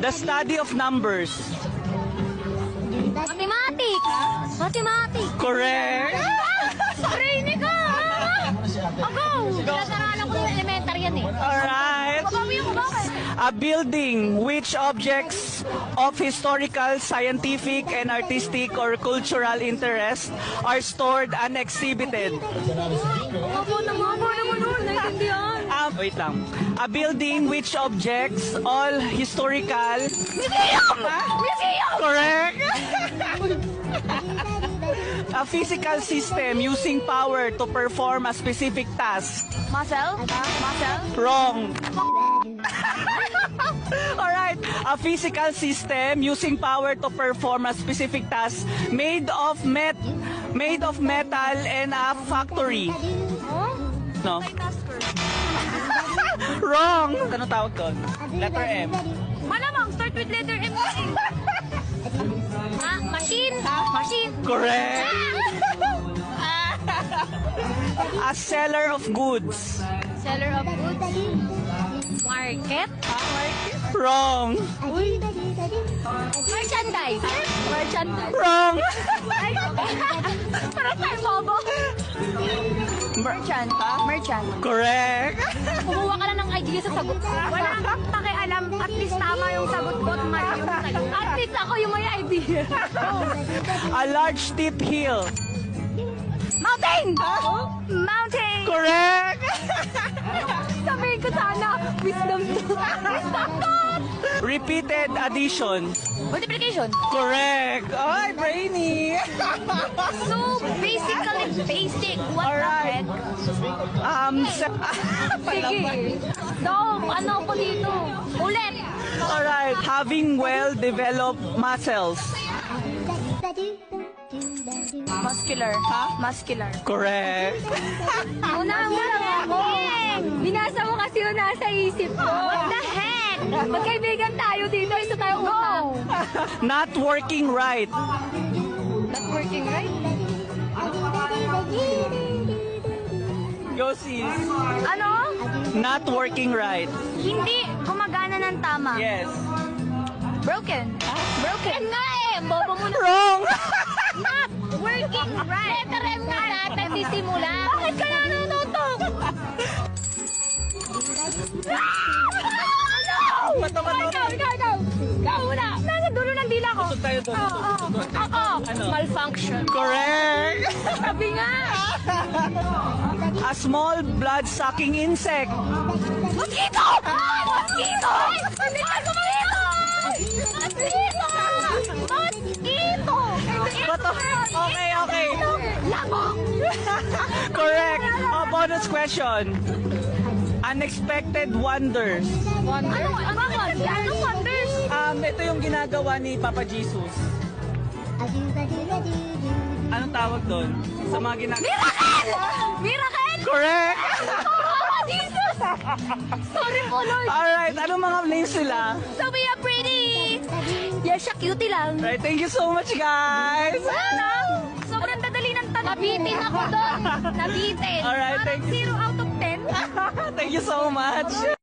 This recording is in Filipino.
The study of numbers. Mathematics. Mathematics. Correct. Training ka! Ako! Pinag-aralan ko yung elementary yan eh. Alright. Mabawi ako, bakit? A building which objects of historical, scientific, and artistic or cultural interest are stored and exhibited. Mabo naman nun, naiintindihan. Wait lang. A building which objects all historical... Museum! Museum! Correct. A physical system using power to perform a specific task. Muscle? Muscle? Wrong. Alright. A physical system using power to perform a specific task made of metal and a factory. Oh? No? Wrong. Ano tawag doon? Letter M. Malamang, start with letter M. Machine? Machine? Correct. A seller of goods. Seller of goods? Market? Wrong. Merchandise? Merchandise? Wrong. Ay, parang tayo bobo. Merchant? Merchant? Correct. Kumuha ka lang ng idea sa sagot. Wala kang pakialam. At least tama yung sagot ko at mali yung sagot. At least ako yung may idea. A large steep hill. Mountain! Mountain! Correct. Sabihin ko sana, wisdom to. Wisdom to! Repeated addition. Multiplication. Correct. Ay, brainy. So, basically basic. What Alright. the heck? Sige. So, ano ko dito? Ulit. Alright. Having well-developed muscles. Muscular. Muscular. Correct. Unahan mo lang ako. Binasa mo kasi yung nasa isip ko. What the heck? Magkaibigan tayo dito. Isa tayo una. Not working right. Not working, right? Go sis. Ano? Not working right. Hindi gumagana ng tama. Yes. Broken. Broken nga eh. Bobo mo na. Wrong. Not working right. Letter M nga natin sisimula. Bakit ka nanunutok? Ikaw. Ikaw muna. Nasa dulo ng dila ko. Usog tayo doon. Oo. Ano? Malfunction. Correct. Sabi nga. A small blood-sucking insect. Mosquito! Mosquito! Hindi ka mosquito! Mosquito! Mosquito! Bato. Okay. Lamok! Correct. Bonus question. Unexpected wonders. Anong wonders? Ito yung ginagawa ni Papa Jesus. Anong tawag doon? Sa mga Miracle! Miracle! Correct! Oh, Jesus! Sorry po, Lord. Alright, anong mga names nila? Sophia Pretty! Yes, siya cutie lang. Alright, thank you so much, guys! Ano? Sobrang dadali ng tanong. Nabitin ako doon. Nabitin. Alright, Parang thank you. 0 out of 10. Thank you so much!